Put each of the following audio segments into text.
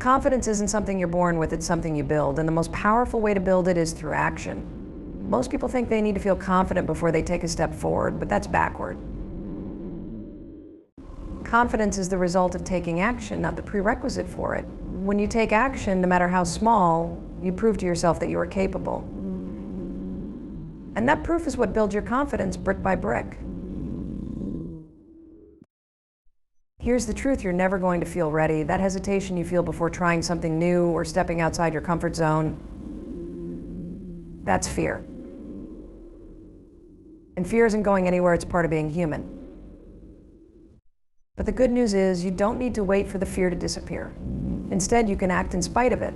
Confidence isn't something you're born with, it's something you build, and the most powerful way to build it is through action. Most people think they need to feel confident before they take a step forward, but that's backward. Confidence is the result of taking action, not the prerequisite for it. When you take action, no matter how small, you prove to yourself that you are capable. And that proof is what builds your confidence brick by brick. Here's the truth, you're never going to feel ready. That hesitation you feel before trying something new or stepping outside your comfort zone, that's fear. And fear isn't going anywhere, it's part of being human. But the good news is you don't need to wait for the fear to disappear. Instead, you can act in spite of it.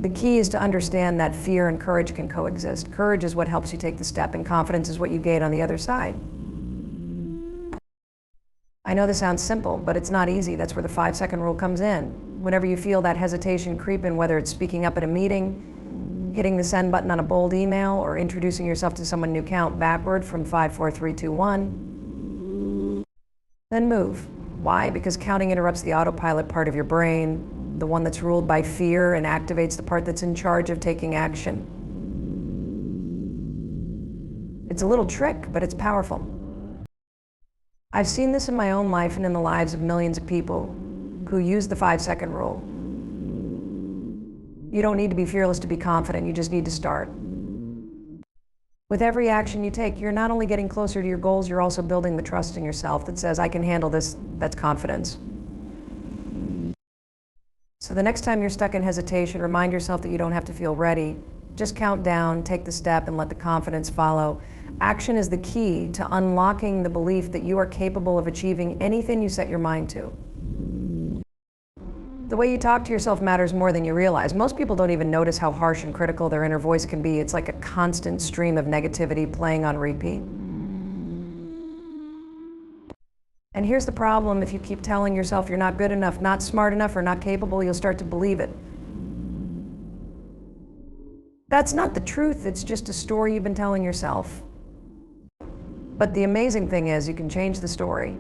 The key is to understand that fear and courage can coexist. Courage is what helps you take the step, and confidence is what you gain on the other side. I know this sounds simple, but it's not easy. That's where the 5-second rule comes in. Whenever you feel that hesitation creep in, whether it's speaking up at a meeting, hitting the send button on a bold email, or introducing yourself to someone new, count backward from 5, 4, 3, 2, 1. Then move. Why? Because counting interrupts the autopilot part of your brain, the one that's ruled by fear, and activates the part that's in charge of taking action. It's a little trick, but it's powerful. I've seen this in my own life and in the lives of millions of people who use the 5-second rule. You don't need to be fearless to be confident, you just need to start. With every action you take, you're not only getting closer to your goals, you're also building the trust in yourself that says, I can handle this. That's confidence. So the next time you're stuck in hesitation, remind yourself that you don't have to feel ready. Just count down, take the step, and let the confidence follow. Action is the key to unlocking the belief that you are capable of achieving anything you set your mind to. The way you talk to yourself matters more than you realize. Most people don't even notice how harsh and critical their inner voice can be. It's like a constant stream of negativity playing on repeat. And here's the problem: if you keep telling yourself you're not good enough, not smart enough, or not capable, you'll start to believe it. That's not the truth, it's just a story you've been telling yourself. But the amazing thing is, you can change the story.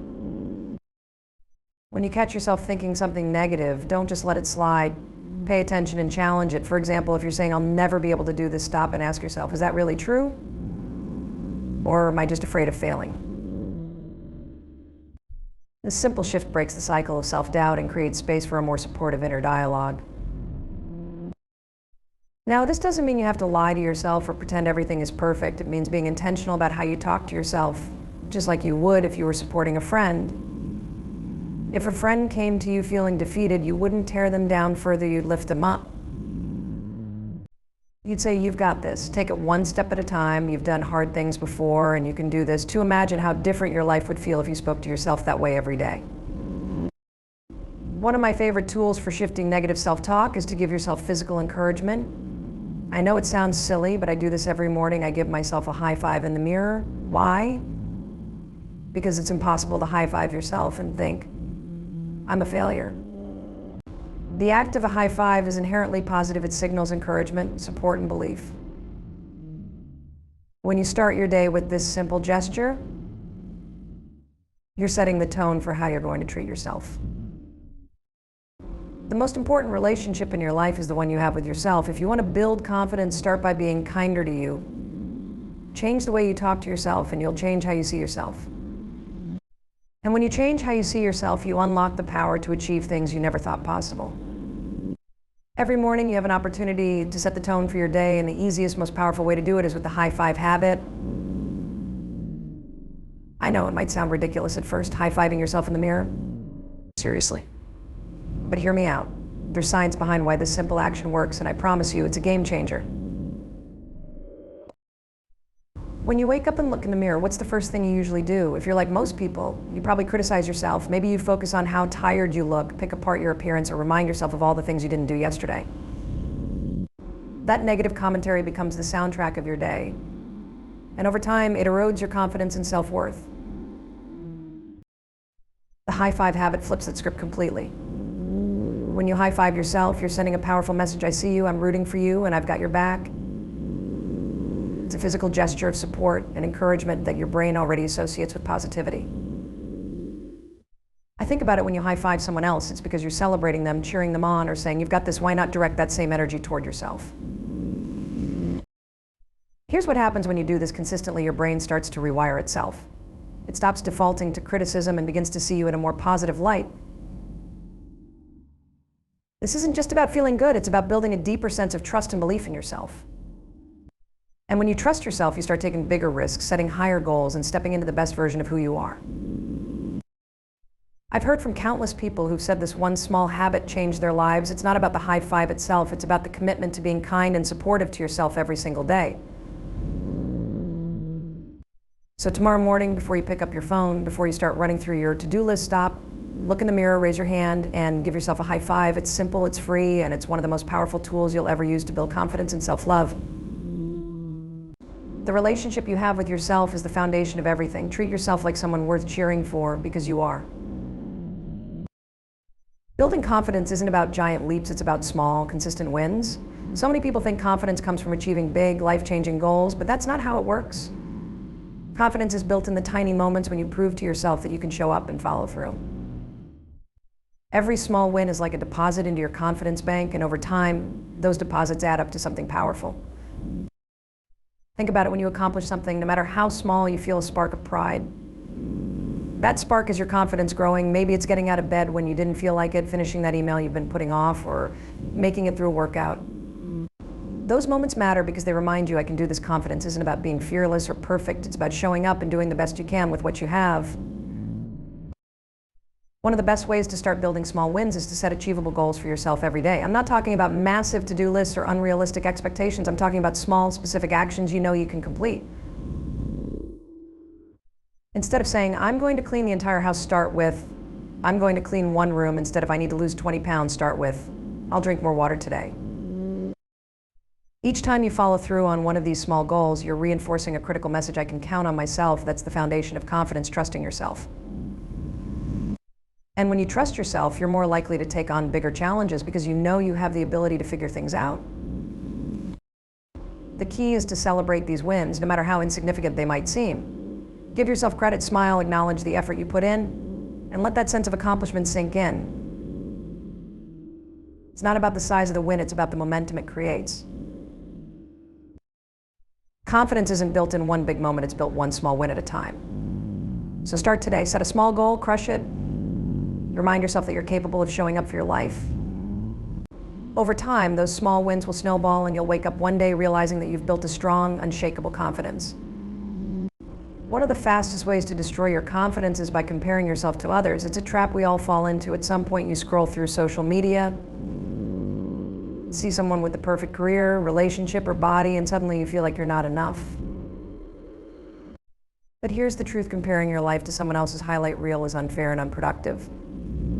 When you catch yourself thinking something negative, don't just let it slide. Pay attention and challenge it. For example, if you're saying, I'll never be able to do this, stop and ask yourself, is that really true? Or am I just afraid of failing? This simple shift breaks the cycle of self-doubt and creates space for a more supportive inner dialogue. Now, this doesn't mean you have to lie to yourself or pretend everything is perfect. It means being intentional about how you talk to yourself, just like you would if you were supporting a friend. If a friend came to you feeling defeated, you wouldn't tear them down further, you'd lift them up. You'd say, you've got this. Take it one step at a time. You've done hard things before, and you can do this. To imagine how different your life would feel if you spoke to yourself that way every day. One of my favorite tools for shifting negative self-talk is to give yourself physical encouragement. I know it sounds silly, but I do this every morning. I give myself a high five in the mirror. Why? Because it's impossible to high five yourself and think, I'm a failure. The act of a high five is inherently positive. It signals encouragement, support, and belief. When you start your day with this simple gesture, you're setting the tone for how you're going to treat yourself. The most important relationship in your life is the one you have with yourself. If you want to build confidence, start by being kinder to you. Change the way you talk to yourself, and you'll change how you see yourself. And when you change how you see yourself, you unlock the power to achieve things you never thought possible. Every morning you have an opportunity to set the tone for your day, and the easiest, most powerful way to do it is with the high five habit. I know it might sound ridiculous at first, high-fiving yourself in the mirror. Seriously. But hear me out. There's science behind why this simple action works, and I promise you, it's a game changer. When you wake up and look in the mirror, what's the first thing you usually do? If you're like most people, you probably criticize yourself. Maybe you focus on how tired you look, pick apart your appearance, or remind yourself of all the things you didn't do yesterday. That negative commentary becomes the soundtrack of your day. And over time, it erodes your confidence and self-worth. The high five habit flips that script completely. When you high five yourself, you're sending a powerful message. I see you, I'm rooting for you, and I've got your back. It's a physical gesture of support and encouragement that your brain already associates with positivity. I think about it when you high-five someone else, it's because you're celebrating them, cheering them on, or saying, you've got this, why not direct that same energy toward yourself? Here's what happens when you do this consistently. Your brain starts to rewire itself. It stops defaulting to criticism and begins to see you in a more positive light. This isn't just about feeling good, it's about building a deeper sense of trust and belief in yourself. And when you trust yourself, you start taking bigger risks, setting higher goals, and stepping into the best version of who you are. I've heard from countless people who've said this one small habit changed their lives. It's not about the high five itself, it's about the commitment to being kind and supportive to yourself every single day. So tomorrow morning, before you pick up your phone, before you start running through your to-do list, stop, look in the mirror, raise your hand, and give yourself a high five. It's simple, it's free, and it's one of the most powerful tools you'll ever use to build confidence and self-love. The relationship you have with yourself is the foundation of everything. Treat yourself like someone worth cheering for, because you are. Building confidence isn't about giant leaps, it's about small, consistent wins. So many people think confidence comes from achieving big, life-changing goals, but that's not how it works. Confidence is built in the tiny moments when you prove to yourself that you can show up and follow through. Every small win is like a deposit into your confidence bank, and over time, those deposits add up to something powerful. Think about it when you accomplish something, no matter how small, you feel a spark of pride. That spark is your confidence growing. Maybe it's getting out of bed when you didn't feel like it, finishing that email you've been putting off, or making it through a workout. Those moments matter because they remind you, I can do this. Confidence isn't about being fearless or perfect. It's about showing up and doing the best you can with what you have. One of the best ways to start building small wins is to set achievable goals for yourself every day. I'm not talking about massive to-do lists or unrealistic expectations. I'm talking about small, specific actions you know you can complete. Instead of saying, I'm going to clean the entire house, start with, I'm going to clean one room. Instead of, I need to lose 20 pounds, start with, I'll drink more water today. Each time you follow through on one of these small goals, you're reinforcing a critical message: I can count on myself. That's the foundation of confidence, trusting yourself. And when you trust yourself, you're more likely to take on bigger challenges because you know you have the ability to figure things out. The key is to celebrate these wins, no matter how insignificant they might seem. Give yourself credit, smile, acknowledge the effort you put in, and let that sense of accomplishment sink in. It's not about the size of the win, it's about the momentum it creates. Confidence isn't built in one big moment, it's built one small win at a time. So start today, set a small goal, crush it. Remind yourself that you're capable of showing up for your life. Over time, those small wins will snowball, and you'll wake up one day realizing that you've built a strong, unshakable confidence. One of the fastest ways to destroy your confidence is by comparing yourself to others. It's a trap we all fall into. At some point, you scroll through social media, see someone with the perfect career, relationship, or body, and suddenly you feel like you're not enough. But here's the truth: comparing your life to someone else's highlight reel is unfair and unproductive.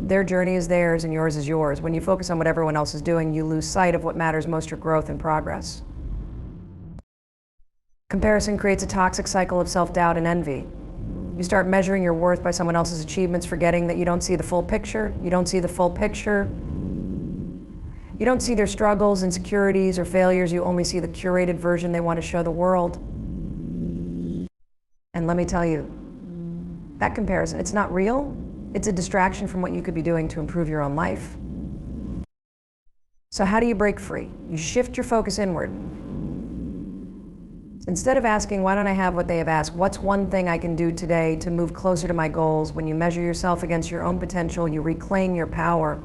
Their journey is theirs and yours is yours. When you focus on what everyone else is doing, you lose sight of what matters most: your growth and progress. Comparison creates a toxic cycle of self-doubt and envy. You start measuring your worth by someone else's achievements, forgetting that you don't see the full picture. You don't see the full picture. You don't see their struggles, insecurities, or failures. You only see the curated version they want to show the world. And let me tell you, that comparison, it's not real. It's a distraction from what you could be doing to improve your own life. So how do you break free? You shift your focus inward. Instead of asking, why don't I have what they have asked, what's one thing I can do today to move closer to my goals? When you measure yourself against your own potential, you reclaim your power.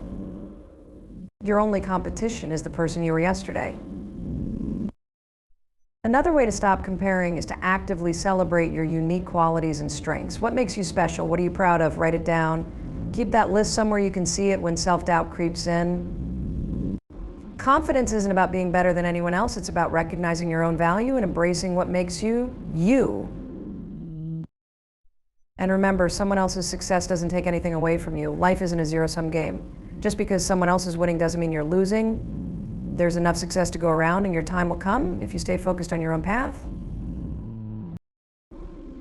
Your only competition is the person you were yesterday. Another way to stop comparing is to actively celebrate your unique qualities and strengths. What makes you special? What are you proud of? Write it down. Keep that list somewhere you can see it when self-doubt creeps in. Confidence isn't about being better than anyone else. It's about recognizing your own value and embracing what makes you, you. And remember, someone else's success doesn't take anything away from you. Life isn't a zero-sum game. Just because someone else is winning doesn't mean you're losing. There's enough success to go around, and your time will come if you stay focused on your own path.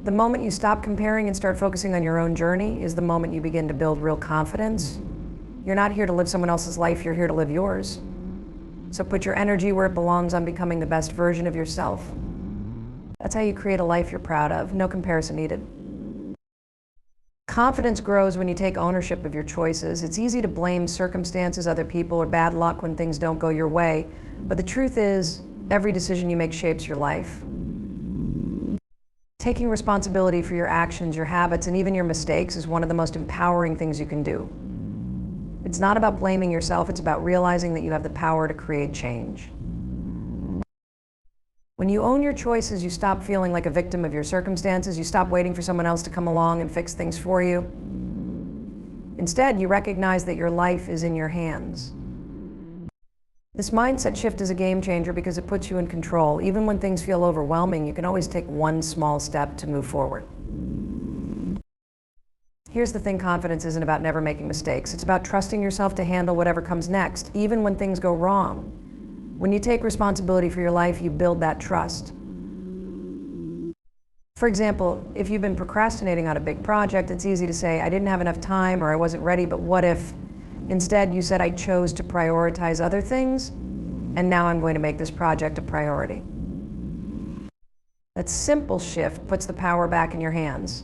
The moment you stop comparing and start focusing on your own journey is the moment you begin to build real confidence. You're not here to live someone else's life, you're here to live yours. So put your energy where it belongs, on becoming the best version of yourself. That's how you create a life you're proud of. No comparison needed. Confidence grows when you take ownership of your choices. It's easy to blame circumstances, other people, or bad luck when things don't go your way. But the truth is, every decision you make shapes your life. Taking responsibility for your actions, your habits, and even your mistakes is one of the most empowering things you can do. It's not about blaming yourself, it's about realizing that you have the power to create change. When you own your choices, you stop feeling like a victim of your circumstances. You stop waiting for someone else to come along and fix things for you. Instead, you recognize that your life is in your hands. This mindset shift is a game changer because it puts you in control. Even when things feel overwhelming, you can always take one small step to move forward. Here's the thing, confidence isn't about never making mistakes. It's about trusting yourself to handle whatever comes next, even when things go wrong. When you take responsibility for your life, you build that trust. For example, if you've been procrastinating on a big project, it's easy to say, I didn't have enough time or I wasn't ready, but what if instead you said, I chose to prioritize other things, and now I'm going to make this project a priority. That simple shift puts the power back in your hands.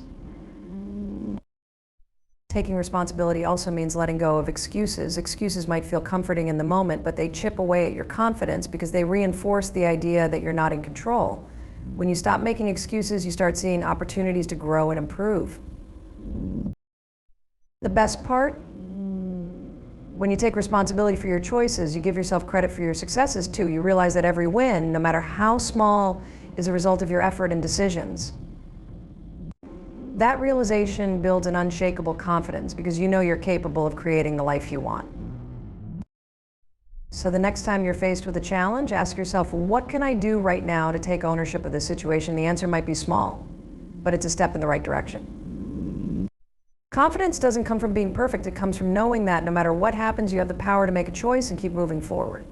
Taking responsibility also means letting go of excuses. Excuses might feel comforting in the moment, but they chip away at your confidence because they reinforce the idea that you're not in control. When you stop making excuses, you start seeing opportunities to grow and improve. The best part? When you take responsibility for your choices, you give yourself credit for your successes too. You realize that every win, no matter how small, is a result of your effort and decisions. That realization builds an unshakable confidence because you know you're capable of creating the life you want. So the next time you're faced with a challenge, ask yourself, what can I do right now to take ownership of this situation? The answer might be small, but it's a step in the right direction. Confidence doesn't come from being perfect. It comes from knowing that no matter what happens, you have the power to make a choice and keep moving forward.